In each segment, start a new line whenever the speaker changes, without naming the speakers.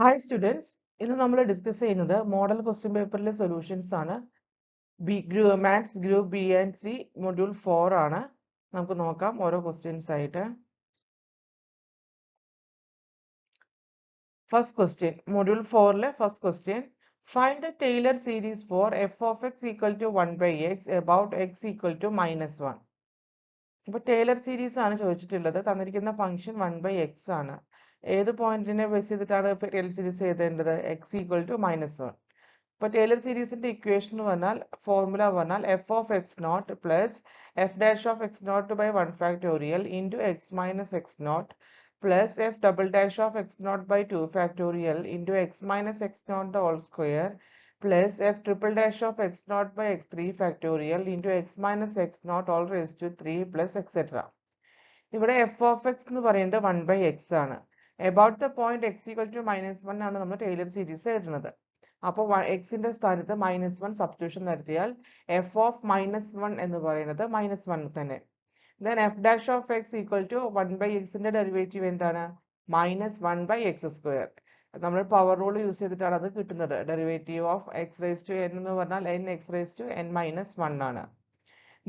Hi students, ഇന്ന് നമ്മൾ discuss ചെയ്യുന്നത് മോഡൽ ക്വസ്റ്റ്യൻ പേപ്പറിലെ സൊല്യൂഷൻസ് ആണ്. Maths group B and C module 4 ആണ്. നമുക്ക് നോക്കാം ഓരോ ക്വസ്റ്റ്യൻസ് ആയിട്ട്. ഫസ്റ്റ് ക്വസ്റ്റ്യൻ, മൊഡ്യൂൾ 4ലെ first question, find the Taylor series for F of X equal to 1/x about X equal to -1. ഇപ്പൊ ടൈലർ സീരീസ് ആണ് ചോദിച്ചിട്ടുള്ളത്. തന്നിരിക്കുന്ന ഫംഗ്ഷൻ 1/x ആണ്. ഏത് പോയിന്റിനെ ബേസ് ചെയ്തിട്ടാണ് ടൈലർ സീരീസ് എഴുതേണ്ടത്? X equal to -1. ഇപ്പൊ ടൈലർ സീരീസിന്റെ ഇക്വേഷൻ പറഞ്ഞാൽ ഫോർമുല പറഞ്ഞാൽ f of x naught plus f dash of x naught by 1 factorial into x minus x naught plus f double dash of x naught by 2 factorial into x minus x naught the whole square plus f triple dash of x naught by x 3 factorial into x minus x not all raise to 3 plus etcetera. ഇവിടെ f of x എന്ന് പറയുന്നത് 1/x ആണ്. About the point x equal to -1 ആണ് നമ്മൾ Taylor series എഴുതുന്നത്. അപ്പോൾ എക്സിന്റെ സ്ഥാനത്ത് -1 സബ്സ്റ്റിറ്റ്യൂഷൻ നടത്തിയാൽ എഫ് ഓഫ് -1 എന്ന് പറയുന്നത് -1 തന്നെ. Then F dash of X equal to 1/xന്റെ ഡെറിവേറ്റീവ് എന്താണ്? -1/x². നമ്മൾ പവർ റൂൾ യൂസ് ചെയ്തിട്ടാണ് അത് കിട്ടുന്നത്. Derivative of X raise to n എന്ന് പറഞ്ഞാൽ n x raise to n-1 ആണ്.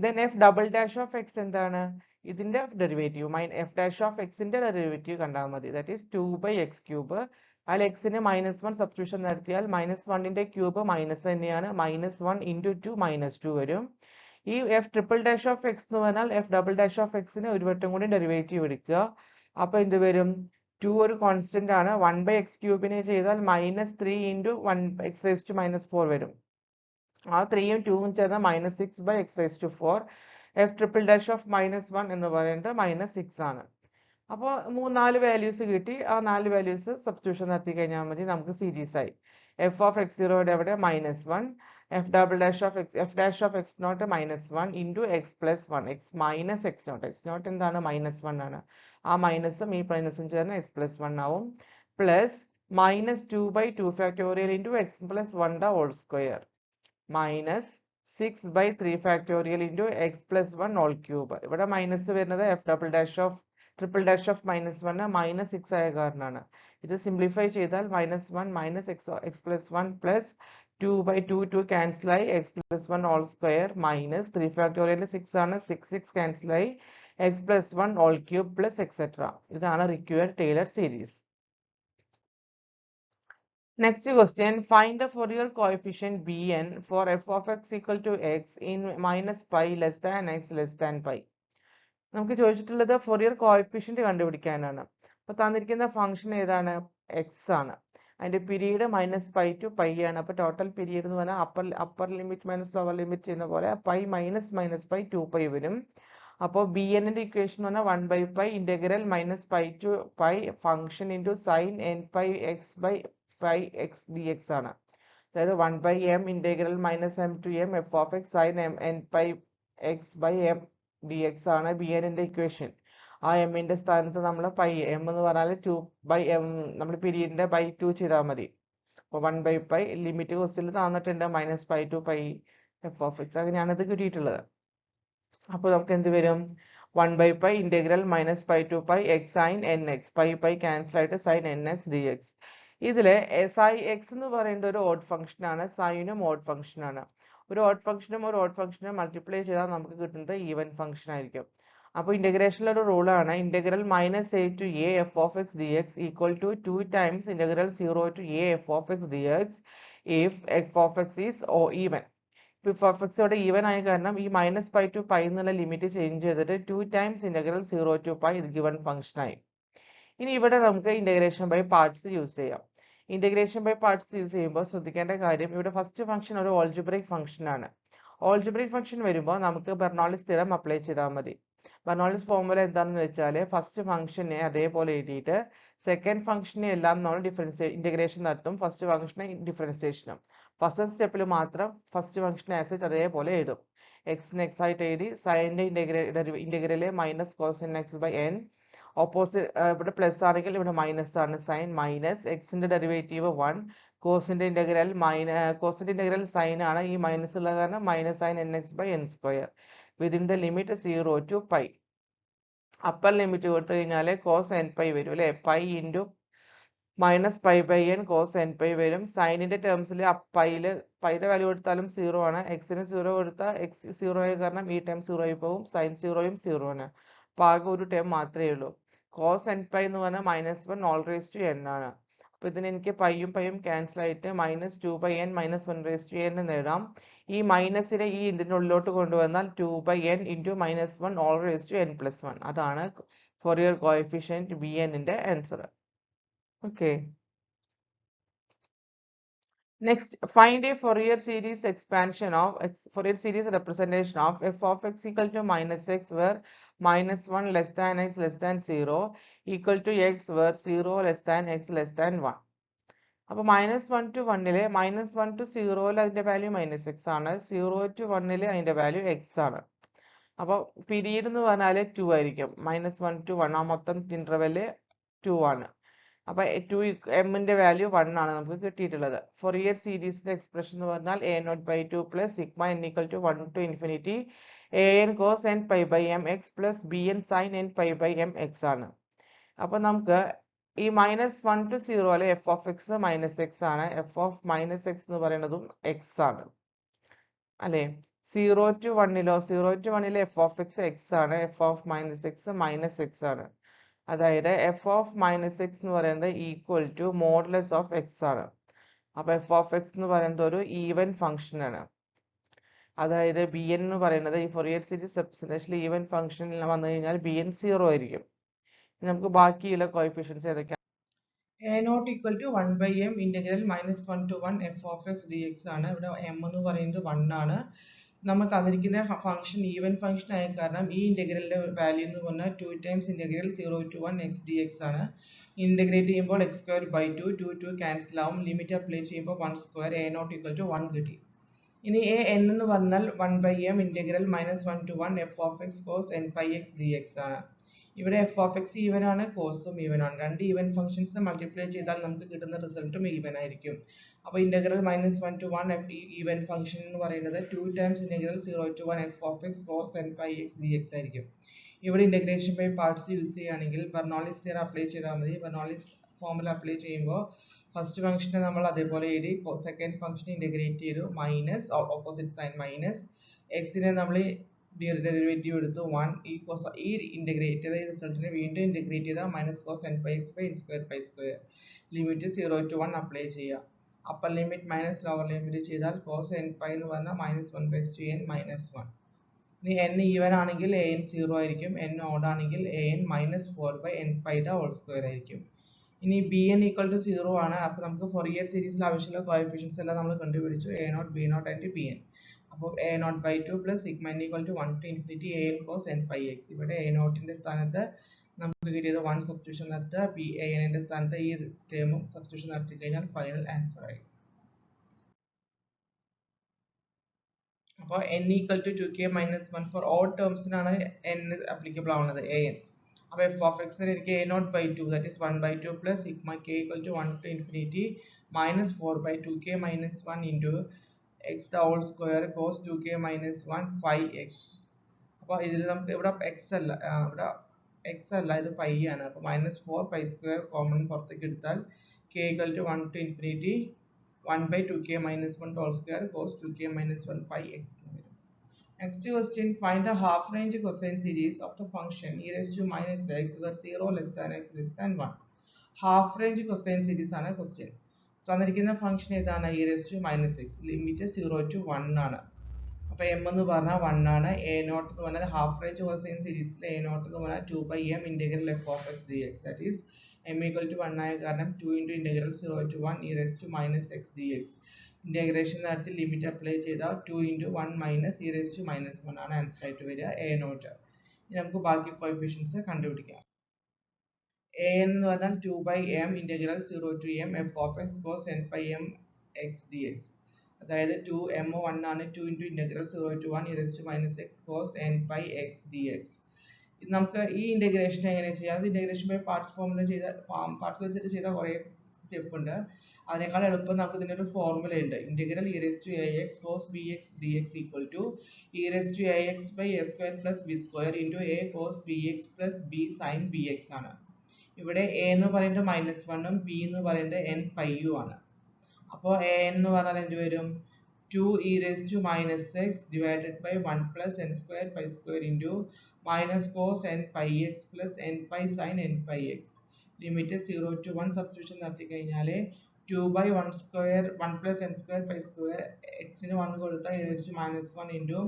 Then F double dash of X എന്താണ്? ഇതിന്റെ ഡെറിവേറ്റീവ് എഫ് ഡാഷ് ഓഫ് എക്സിന്റെ ഡെറിവേറ്റീവ് കണ്ടാൽ മതി. That is 2/x³. അതിൽ എക്സിന് -1 സബ്സ്റ്റിറ്റ്യൂഷൻ നടത്തിയാൽ -1ന്റെ ക്യൂബ് മൈനസ് തന്നെയാണ്. -1 × 2 -2 വരും. ഈ F triple dash of x എന്ന് പറഞ്ഞാൽ എഫ് ഡബിൾ ഡാഷ് ഓഫ് എക്സിന് ഒരു വട്ടം കൂടി ഡെറിവേറ്റീവ് എടുക്കുക. അപ്പൊ എന്ത് വരും? 2 ഒരു കോൺസ്റ്റന്റ് ആണ്. 1/x³ ചെയ്താൽ -3 × 1x⁻⁴ വരും. ആ 3ഉം 2ഉം ചേർന്ന് -6/x⁴. F triple dash of -1 എന്ന് പറയുന്നത് -6 ആണ്. അപ്പോൾ 4 വാല്യൂസ് കിട്ടി. ആ 4 വാല്യൂസ് സബ്സ്റ്റിറ്റ്യൂഷൻ നടത്തി കഴിഞ്ഞാൽ മതി, നമുക്ക് സീരീസ് ആയി. എഫ് ഓഫ് x0 എവിടെ? -1. F double dash of x f dash of x naught -1 into x plus 1 x minus x naught. X naught എന്താണ്? -1 ആണ്. ആ മൈനസും ഈ മൈനസും ചേർന്ന് എക്സ് പ്ലസ് 1 ആവും. Plus -2/2 factorial into x plus 1 the whole square minus 6/3 factorial into x plus 1 whole cube. ഇവിടെ minus വരുന്നത് f double dash of triple dash of -1 -6 ആയ കാരണമാണ്. ഇത് സിംപ്ലിഫൈ ചെയ്താൽ -1 എക്സ് പ്ലസ് 1 പ്ലസ് 2/2 2 ക്യാൻസൽ ആയി x plus 1 whole square minus 3 factorial 6 ആണ്. 6 cancel ആയി x plus 1 whole cube plus etcetera. ഇതാണ് required Taylor series. Next question, find the Fourier coefficient Bn for f of x equal to x in -π less than x less than π. നമുക്ക് ചോദിച്ചിട്ടുള്ളത് Fourier coefficient കണ്ടുപിടിക്കാനാണ്. അപ്പൊ തന്നിരിക്കുന്ന function ഏതാണ്? X ആണ്. അതിന്റെ period -π to π ആണ്. അപ്പൊ ടോട്ടൽ പീരീഡ് എന്ന് പറഞ്ഞാൽ upper limit minus lower limit ചെയ്യുന്ന പോലെ π -π 2π വരും. അപ്പോൾ ബി എന്നിന്റെ ഇക്വേഷൻ എന്ന് പറഞ്ഞാൽ 1/π integral -π to π function into sine nπ x/πx dx ആണ്. അതായത് 1/m integral -m to m f of x sin nπ x/m dx ആണ് ബി എന്നിന്റെ ഇക്വേഷൻ. ആ എമ്മിന്റെ സ്ഥാനത്ത് നമ്മൾ പൈ എം എന്ന് പറഞ്ഞാൽ 2/m നമ്മൾ പീരീഡിന്റെ ബൈ 2 ചെയ്താൽ മതി. അപ്പോൾ 1/π ലിമിറ്റ് ക്വസ്റ്റിൽ തന്നിട്ടുണ്ട് -π to π f of x. അങ്ങനെയാണ് ഇത് കിട്ടിയിട്ടുള്ളത്. അപ്പോൾ നമുക്ക് എന്ത് വരും? 1/π integral -π to π x sin nx. π cancel ആയിട്ട് sin nx dx. ഇതില് x എന്ന് പറയുന്നത് ഒരു ഓഡ് ഫംഗ്ഷൻ ആണ്. സൈനും ഓഡ് ഫംഗ്ഷൻ ആണ്. ഒരു ഓഡ് ഫംഗ്ഷനും ഒരു ഓഡ് ഫംഗ്ഷനും മൾട്ടിപ്ലൈ ചെയ്താൽ നമുക്ക് കിട്ടുന്നത് ഈവൻ ഫംഗ്ഷൻ ആയിരിക്കും. അപ്പോൾ ഇന്റഗ്രേഷനിൽ ഒരു റൂൾ ആണ്. Integral -a to a f of x dx equal to 2 times integral 0 to a f of x dx if f of x is even. f of x ഇവിടെ even ആയ കാരണം ഈ -π to π എന്നുള്ള limit change ചെയ്തിട്ട് 2 times integral 0 to π ഇത് given function ആയി. ഇനി ഇവിടെ നമുക്ക് ഇന്റഗ്രേഷൻ ബൈ പാർട്സ് യൂസ് ചെയ്യാം. ഇന്റഗ്രേഷൻ ബൈ പാർട്സ് യൂസ് ചെയ്യുമ്പോൾ ശ്രദ്ധിക്കേണ്ട കാര്യം, ഇവിടെ ഫസ്റ്റ് ഫംഗ്ഷൻ ഒരു ഓൾജിബ്രിക് ഫംഗ്ഷൻ ആണ്. ഓൾജിബ്രിക് ഫംഗ്ഷൻ വരുമ്പോൾ നമുക്ക് ബെർണോളിസ് തിയറം അപ്ലൈ ചെയ്താൽ മതി. ബെർണോളിസ് ഫോർമുല എന്താണെന്ന് വെച്ചാൽ ഫസ്റ്റ് ഫംഗ്ഷനെ അതേപോലെ എഴുതിയിട്ട് സെക്കൻഡ് ഫംഗ്ഷനെ എല്ലാം നമ്മൾ ഇന്റഗ്രേഷൻ നടത്തും. ഫസ്റ്റ് ഫംഗ്ഷനെ ഡിഫറൻസിയേഷനും. ഫസ്റ്റ് സ്റ്റെപ്പിൽ മാത്രം ഫസ്റ്റ് ഫംഗ്ഷൻ ആസ് അതേപോലെ എഴുതും. എക്സിന് എക്സ് ആയിട്ട് എഴുതി. സൈനിന്റെ ഇന്റഗ്രല് മൈനസ് കോസ് nx/n. ഓപ്പോസിറ്റ് ഇവിടെ പ്ലസ് ആണെങ്കിൽ ഇവിടെ മൈനസ് ആണ്. സൈൻ മൈനസ് എക്സിന്റെ ഡെറിവേറ്റീവ് 1. കോസിന്റെ ഇന്റഗ്രൽ സൈൻ ആണ്. ഈ മൈനസ് ഉള്ള കാരണം minus sine nx/n². Within the limit 0 to π. Upper limit കൊടുത്തു കഴിഞ്ഞാൽ കോസ് nπ വരും അല്ലെ. π into minus pi by N cos N pi വരും. സൈനിന്റെ ടേംസിൽ പൈയുടെ വാല്യൂ കൊടുത്താലും 0 ആണ്. എക്സിന് 0 കൊടുത്താൽ എക്സ് 0 ആയ കാരണം ഈ ടേം 0 ആയി പോകും. സൈൻ 0യും 0 ആണ്. അപ്പോൾ ആകെ ഒരു ടേം മാത്രമേ ഉള്ളൂ. കോസ് എൻ പൈ എന്ന് പറഞ്ഞാൽ -1 ഓൾ റേസ് ടു എൻ ആണ്. അപ്പോൾ ഇതിന് എനിക്ക് പൈയും ക്യാൻസൽ ആയിട്ട് -2/n -1 n എന്ന് എഴുതാം. ഈ മൈനസിനെ ഈ ഇതിൻ്റെ ഉള്ളിലോട്ട് കൊണ്ടുവന്നാൽ 2/n × -1 all raise to n+1. അതാണ് ഫോറിയർ കോഎഫിഷ്യന്റ് bnന്റെ answer. Okay. Next, find a Fourier series expansion of Fourier series representation of f of x equal to -x where -1 less than x less than 0 equal to x where 0 less than x less than 1. അപ്പോൾ -1 to 1 -1 to 0 അതിന്റെ value -x ആണ്. 0 to 1 അതിന്റെ value x ആണ്. അപ്പോൾ period എന്ന് പറഞ്ഞാൽ 2 ആയിരിക്കും. -1 to 1 ആ മൊത്തം ഇന്റർവെല് 2 ആണ്. അപ്പോൾ എമ്മിന്റെ വാല്യൂ 1 ആണ് നമുക്ക് കിട്ടിയിട്ടുള്ളത്. ഫോറിയർ സീരീസിന്റെ എക്സ്പ്രഷൻ എന്ന് പറഞ്ഞാൽ a0/2 plus sigma n equal to 1 to infinity an cos n pi by mx plus bn sin n pi by mx ആണ്. അപ്പോൾ നമുക്ക് ഈ -1 to 0 അല്ലെ f of x -x ആണ്. f of -x എന്ന് പറയുന്നതും x ആണ് അല്ലെ. 0 to 1 f of x x ആണ്. f of -x ആണ്. അതായത് f of -x എന്ന് പറയുന്നത് equal to modulus of x ആണ്. അപ്പോൾ f of x എന്ന് പറയുന്നത് ഒരു ഈവൻ ഫംഗ്ഷൻ ആണ്. അതായത് bn എന്ന് പറയുന്നത് ഈ ഫോറിയർ സീരീസ് റെപ്രസെന്റേഷനിൽ ഈവൻ ഫംഗ്ഷനിൽ വന്നു കഴിഞ്ഞാൽ bn 0 ആയിരിക്കും. നമുക്ക് ബാക്കിയുള്ള കോഎഫിഷ്യൻസ് ഏതൊക്കെയാണ്? a0 equal to 1/m integral -1 to 1 f of x dx ആണ്. ഇവിടെ m എന്ന് പറയുന്നത് 1 ആണ്. നമ്മൾ തന്നിരിക്കുന്ന ഫംഗ്ഷൻ ഈവൻ ഫംഗ്ഷൻ ആയ കാരണം ഈ ഇന്റഗ്രലിന്റെ വാല്യൂ എന്ന് പറഞ്ഞാൽ 2 times integral 0 to 1 x dx ആണ്. ഇന്റഗ്രേറ്റ് ചെയ്യുമ്പോൾ x²/2 2 ക്യാൻസൽ ആവും. ലിമിറ്റ് അപ്ലൈ ചെയ്യുമ്പോൾ 1² a0 equal to 1 കിട്ടി. ഇനി an എന്ന് പറഞ്ഞാൽ 1/m integral -1 to 1 f of x cos n pi x dx ആണ്. ഇവിടെ f of x ഈവൻ ആണ്, കോസും ഈവൻ ആണ്. രണ്ട് ഈവൻ ഫംഗ്ഷൻസ് മൾട്ടിപ്ലൈ ചെയ്താൽ നമുക്ക് കിട്ടുന്ന റിസൾട്ടും ഈവൻ ആയിരിക്കും. അപ്പോൾ ഇന്റഗ്രൽ -1 to 1 ഈവൻ ഫംഗ്ഷൻ എന്ന് പറയുന്നത് 2 times integral 0 to 1 f of x cos n pi x dx ആയിരിക്കും. ഇവിടെ ഇന്റഗ്രേഷൻ ബൈ പാർട്സ് യൂസ് ചെയ്യുകയാണെങ്കിൽ ബെർണോളിസ് തിയറം അപ്ലൈ ചെയ്താൽ മതി. ബെർണോളിസ് ഫോർമുല അപ്ലൈ ചെയ്യുമ്പോൾ ഫസ്റ്റ് ഫംഗ്ഷനെ നമ്മൾ അതേപോലെ എഴുതി, സെക്കൻഡ് ഫംഗ്ഷൻ ഇന്റഗ്രേറ്റ് ചെയ്തു, മൈനസ് ഓപ്പോസിറ്റ് സൈൻ മൈനസ് എക്സിനെ നമ്മൾ ഡെറിവേറ്റീവ് എടുത്തു 1 ഈ ഇന്റഗ്രേറ്റ് ചെയ്ത റിസൾട്ടിനെ വീണ്ടും ഇന്റഗ്രേറ്റ് ചെയ്താൽ -cos n pi x by n² limit 0 to 1 apply ചെയ്യുക. Upper limit minus lower limit ചെയ്താൽ cos n pi എന്ന് പറഞ്ഞാൽ -1/n -1. ഇനി n ഈവൻ ആണെങ്കിൽ an 0 ആയിരിക്കും. n ഓഡ് ആണെങ്കിൽ an -4/n pi the² ആയിരിക്കും. ഇനി bn equal to 0 ആണ്. അപ്പോൾ നമുക്ക് ഫോറിയർ സീരീസിൽ ആവശ്യമുള്ള കോഎഫിഷ്യൻസ് എല്ലാം നമ്മൾ കണ്ടുപിടിച്ചു. a0 b0 and bn. അപ്പോൾ a0/2 plus sigma n equal to 1 to infinity an cos n pi x. ഇവിടെ a0ന്റെ സ്ഥാനത്ത് നമുക്ക് കിട്ടിയത് 1 സബ്സ്റ്റിറ്റ്യൂഷൻ നടത്തുക, an ന്റെ സ്ഥാനത്ത് ഈ ടേമും സബ്സ്റ്റിറ്റ്യൂഷൻ നടത്തി കഴിഞ്ഞാൽ ഫൈനൽ ആൻസർ ആയി. അപ്പോൾ n equal to 2k minus 1 for all termsനാണ് n applicable ആവുന്നത് an. അപ്പോൾ f of x എനിക്ക് a0/2 that is 1/2 plus sigma k equal to 1 to infinity -4/2k minus 1 into x the whole square cos 2k minus 1 phi x. അപ്പോൾ ഇതിൽ നമുക്ക് ഇവിടെ x അല്ല, ഇവിടെ x അല്ല, ഇത് പൈ ആണ്. അപ്പോൾ -4 π² കോമൺ പുറത്തേക്ക് എടുത്താൽ k equal to 1 to infinity 1/2k minus 1 whole square cos 2k minus 1 pi x. Next question, find a half range cosine series of the function e raised to minus x where 0 less than x less than 1. Half range cosine series ആണ് question. തന്നിരിക്കുന്ന function ഏതാണ്? e raised to minus x, limit 0 to 1 ആണ്. അപ്പോൾ m എന്ന് പറഞ്ഞാൽ 1 ആണ്. a0 എന്ന് പറഞ്ഞാൽ ഹാഫ് റേഞ്ച് കോസൈൻ സീരീസിൽ a0 എന്ന് പറഞ്ഞാൽ 2/m integral f of x dx, that is m equal to 1 ആയ കാരണം 2 into integral 0 to 1 e raised to minus x dx. Integration നടത്തി ലിമിറ്റ് അപ്ലൈ ചെയ്താൽ 2 into 1 minus e raised to minus 1 ആണ് answer ആയിട്ട് വരിക a0. ഇനി നമുക്ക് ബാക്കി കോഎഫിഷ്യൻസ് കണ്ടുപിടിക്കാം. an എന്ന് പറഞ്ഞാൽ 2/m integral 0 to m f of x cos n pi m x dx. അതായത് 2m 1 ആണ്, 2 into integral 0 to 1 e raised to minus x cos n pi x dx. നമുക്ക് ഈ ഇന്റഗ്രേഷൻ എങ്ങനെ ചെയ്യാം? ഇന്റഗ്രേഷൻ ബൈ പാർട്സ് ഫോർമുല ചെയ്ത parts വെച്ചിട്ട് ചെയ്ത കുറേ സ്റ്റെപ്പ് ഉണ്ട്. അതിനേക്കാൾ എളുപ്പം നമുക്ക് ഇതിനൊരു ഫോർമുല ഉണ്ട്. Integral e raised to ax cos bx dx equal to e raised to ax by a² plus b² into a cos bx plus b sin bx ആണ്. ഇവിടെ എ എന്ന് പറയുന്നത് -1ഉം ബി എന്ന് പറയുന്നത് n പൈയും ആണ്. അപ്പോൾ a എന്ന് പറഞ്ഞാൽ എന്ത് വരും? 2e raised to minus x divided by 1 plus n square pi square into minus cos n pi x plus n pi sin n pi x. Limit 0 to 1 substitution നടത്തി കഴിഞ്ഞാൽ 2 by 1 square 1 plus n square pi square x ന് 1 കൊടുത്താൽ e raised to minus 1 into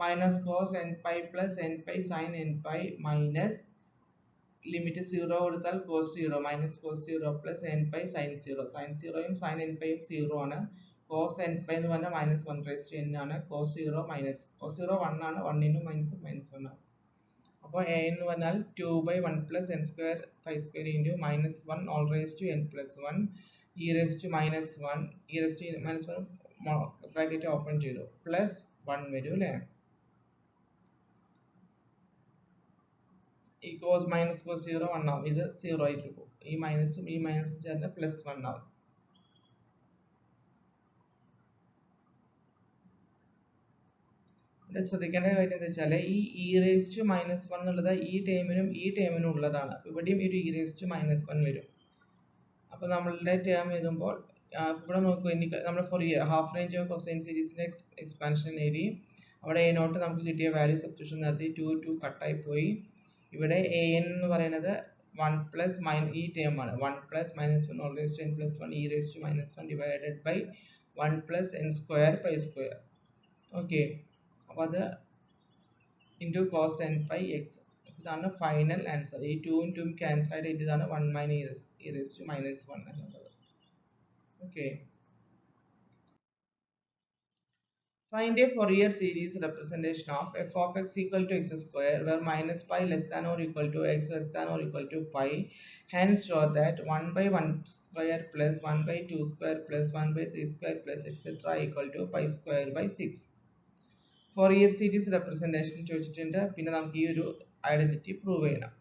minus cos n pi plus n pi sin n pi minus limit 0 കൊടുത്താൽ cos 0 minus cos 0 plus n pi sin 0. sin 0 യും sin n pi യും 0 ആണ്. cos n pi എന്ന് പറഞ്ഞാൽ -1 raised to n ആണ്. cos 0 cos 0 1 ആണ്. 1 into minus 1 ആണ്. അപ്പോൾ a എന്ന് പറഞ്ഞാൽ 2 by 1 plus n square pi square into -1 all raised to n plus 1 e raised to -1 e raised to -1 bracket open ചെയ്തു plus 1 വരും അല്ലേ? ഈ cos minus cos 0 1 ആവും. ഇത് 0 ആയിട്ട് പോകും. ഈ മൈനസും ഈ മൈനസും ചേർന്ന് +1 ആവും. ഇവിടെ ശ്രദ്ധിക്കേണ്ട കാര്യം എന്താ വെച്ചാൽ ഈ e raised to -1 എന്നുള്ളത് ഈ ടേമിനും ഉള്ളതാണ്. ഇവിടെയും ഒരു e raised to -1 വരും. അപ്പോൾ നമ്മളുടെ ടേം എഴുതുമ്പോൾ ഇവിടെ നോക്കൂ, നമ്മൾ Fourier half range of cosine സീരീസിന്റെ എക്സ്പാൻഷൻ എഴുതി. അവിടെ a നോട്ട് നമുക്ക് കിട്ടിയ വാല്യൂ സബ്സ്റ്റിറ്റ്യൂഷൻ നടത്തി 2 കട്ടായി പോയി. ഇവിടെ an എന്ന് പറയുന്നത് 1 plus ഈ ടേം ആണ്. 1 plus -1 all raised to n plus 1 e raised to -1 divided by 1 plus n square pi square. Okay, അപ്പോൾ അത് into cos n pi x. ഇതാണ് ഫൈനൽ ആൻസർ. ഈ 2ഉം 2ഉം ക്യാൻസൽ ആയിട്ട് ഇതാണ് 1 minus e raised to -1 എന്നുള്ളത്. Okay, find a Fourier series representation of f of x equal to x square where minus pi less than or equal to x less than or equal to pi. Hence show that 1 by 1 square plus 1 by 2 square plus 1 by 3 square plus etc. equal to pi square by 6. Fourier series representation ചോദിച്ചിട്ടുണ്ട്. പിന്നെ നമുക്ക് ഈ ഒരു identity prove ചെയ്യണം.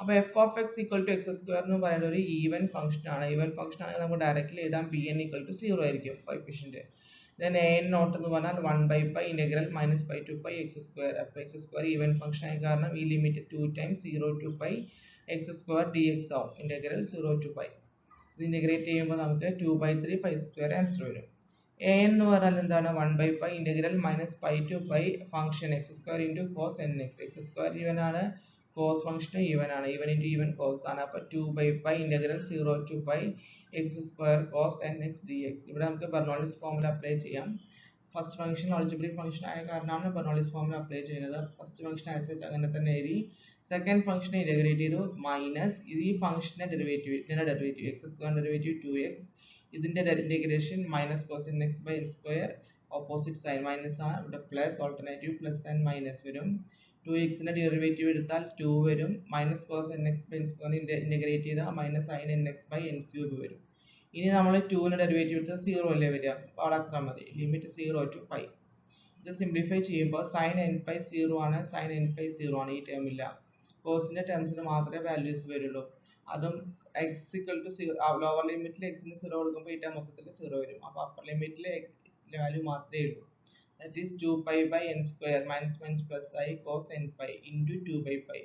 അപ്പോൾ f of X equal to x square എന്ന് പറയുന്നത് ഒരു ഈവൻ ഫംഗ്ഷൻ ആണ്. ഈവൻ ഫംഗ്ഷൻ ആണെങ്കിൽ നമുക്ക് ഡയറക്റ്റ്ലി എഴുതാം bn ഈക്വൽ ടു 0 ആയിരിക്കും കോഎഫിഷ്യന്റ്. then an നോട്ട് എന്ന് പറഞ്ഞാൽ 1 by pi integral minus pi to pi x square. അപ്പോൾ x square ഈവൻ ഫംഗ്ഷൻ ആയ കാരണം ഈ limit 2 times 0 to pi x square dx ആവും. Integral 0 to pi. ഇത് ഇന്റഗ്രേറ്റ് ചെയ്യുമ്പോൾ നമുക്ക് 2 by 3 pi square ആൻസർ വരും. an എന്ന് പറഞ്ഞാൽ എന്താണ്? 1 by pi integral minus pi to pi function x square into cos nx. x square even ആണ്, cos function even ആണ്. ഈവൻ into ഈവൻ cos ആണ്. അപ്പോൾ 2 by pi integral 0 to pi x square cos nx dx. ഇവിടെ നമുക്ക് Bernoulli's formula apply ചെയ്യാം. First function algebraic function ആയ കാരണമാണ് Bernoulli's formula apply ചെയ്യുന്നത്. ഫസ്റ്റ് ഫംഗ്ഷൻ അനുസരിച്ച് അങ്ങനെ തന്നെ എഴുതി. സെക്കൻഡ് ഫംഗ്ഷനെ ഇന്റഗ്രേറ്റ് ചെയ്തു. മൈനസ് ഈ ഫംഗ്ഷന്റെ ഡെറിവേറ്റീവ്, ഇതിന്റെ derivative x square derivative 2x. ഇതിന്റെ integration minus cos nx by n square, opposite sine minus ആണ്. ഇവിടെ plus alternative plus and minus വരും. 2x ന്റെ ഡെറിവേറ്റീവ് എടുത്താൽ 2 വരും. Minus cos nx by n square integrate ചെയ്താൽ minus sin nx by n cube വരും. ഇനി നമ്മൾ 2 ന്റെ ഡെറിവേറ്റീവ് എടുത്താൽ 0 അല്ലേ വരിക. അപ്പോൾ അവിടെ അത്ര മതി. Limit 0 to pi. ഇത് സിംപ്ലിഫൈ ചെയ്യുമ്പോൾ sin n pi 0 ആണ്, sin n pi 0 ആണ്. ഈ ടേം ഇല്ല. കോസിന്റെ ടേംസിന് മാത്രമേ വാല്യൂസ് വരുള്ളൂ. അതും x equal to 0, ലോവർ ലിമിറ്റിൽ x ന് 0 കൊടുക്കുമ്പോൾ ഈ ടേം മൊത്തത്തിൽ 0 വരും. അപ്പോൾ അപ്പർ ലിമിറ്റിൽ വാല്യൂ മാത്രമേ ഉള്ളൂ. That is 2 pi by n square minus minus plus I cos n pi into 2 by pi.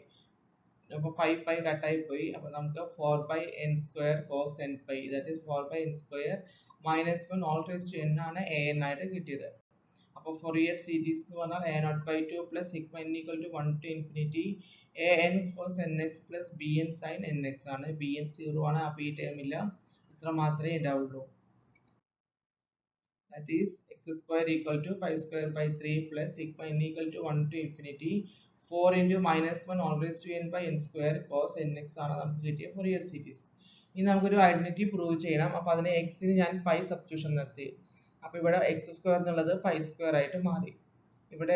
അപ്പോൾ pi കട്ടായി പോയി. അപ്പോൾ നമുക്ക് 4 by n square cos n pi, that is 4 by n square minus 1 all raised to n ആണ് an ആയിട്ട് കിട്ടിയത്. അപ്പോൾ Fourier series എന്ന് പറഞ്ഞാൽ a0 by 2 plus sigma n equal to 1 to infinity an cos nx plus bn sin nx ആണ്. bn 0 ആണ്. അപ്പോൾ ഈ ടേം ഇല്ല. ഇത്ര മാത്രമേ ഉണ്ടാവുള്ളൂ. That is x square equal to pi square by 3 plus sigma n equal to 1 to infinity 4 into minus 1 all raised to n by n square cos nx ആണ് നമുക്ക് കിട്ടിയ Fourier series. ഇനി നമുക്കൊരു ഐഡന്റിറ്റി പ്രൂവ് ചെയ്യണം. അപ്പോൾ അതിന് x ന് ഞാൻ pi സബ്സ്റ്റിറ്റ്യൂഷൻ നടത്തി. അപ്പോൾ ഇവിടെ x സ്ക്വയർ എന്നുള്ളത് pi സ്ക്വയർ ആയിട്ട് മാറി. ഇവിടെ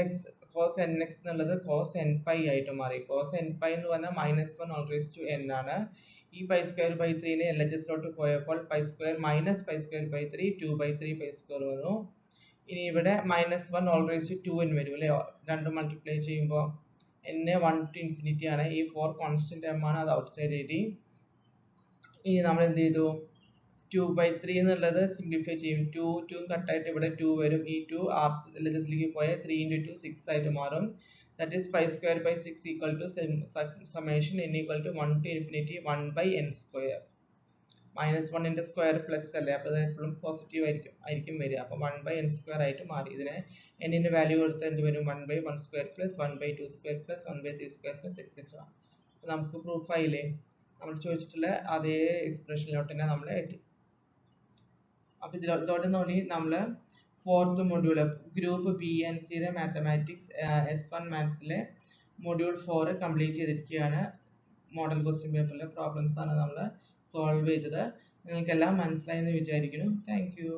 cos nx എന്നുള്ളത് cos n pi ആയിട്ട് മാറി. cos n pi എന്ന് പറഞ്ഞാൽ -1 all raised to n ആണ്. ഈ pi square by 3 നെ LHS ലോട്ട് പോയപ്പോൾ pi square minus pi square by 3 2 by 3 pi square വന്നു. ഇനി ഇവിടെ -1 all raised to 2n വരും അല്ലേ. രണ്ട് മൾട്ടിപ്ലൈ ചെയ്യുമ്പോൾ n 1 to infinity ആണ്. ഈ 4 കോൺസ്റ്റന്റ് ടേം ആണ്. അത് ഔട്ട്സൈഡ് എഴുതി. ഇനി നമ്മൾ എന്ത് ചെയ്തു? 2 by 3 എന്നുള്ളത് സിംപ്ലിഫൈ ചെയ്യും. 2 കട്ടായിട്ട് ഇവിടെ 2 വരും. ഈ 2 LHS ലേക്ക് പോയാൽ 3 into 2 6 ആയിട്ട് മാറും. that is pi square by 6 equal to summation n equal to 1 to infinity 1 by n square. Minus വണ്ണിൻ്റെ സ്ക്വയർ പ്ലസ് അല്ലേ, അപ്പോൾ അത് എപ്പോഴും പോസിറ്റീവ് ആയിരിക്കും വരിക. അപ്പോൾ 1 by n സ്ക്വയർ ആയിട്ട് മാറി. ഇതിനെ എന്നിൻ്റെ വാല്യൂ കൊടുത്താൽ എന്ത് വരും? 1 by 1 square plus 1 by 2 square plus 1 by 3 square plus etcetera. അപ്പോൾ നമുക്ക് പ്രൂഫ് ആയില്ലേ? നമ്മൾ ചോദിച്ചിട്ടുള്ള അതേ എക്സ്പ്രഷനിലോട്ട് തന്നെ നമ്മൾ എത്തി. അപ്പോൾ ഇതോടെ നോക്കി നമ്മൾ fourth module group B and സിയുടെ മാത്തമാറ്റിക്സ് S1 മാത്സിലെ മൊഡ്യൂൾ 4 കംപ്ലീറ്റ് ചെയ്തിരിക്കുകയാണ്. മോഡൽ ക്വസ്റ്റ്യൻ പേപ്പറിലെ പ്രോബ്ലംസ് ആണ് നമ്മൾ സോൾവ് ചെയ്തത്. നിങ്ങൾക്കെല്ലാം മനസ്സിലായെന്ന് വിചാരിക്കുന്നു. Thank you.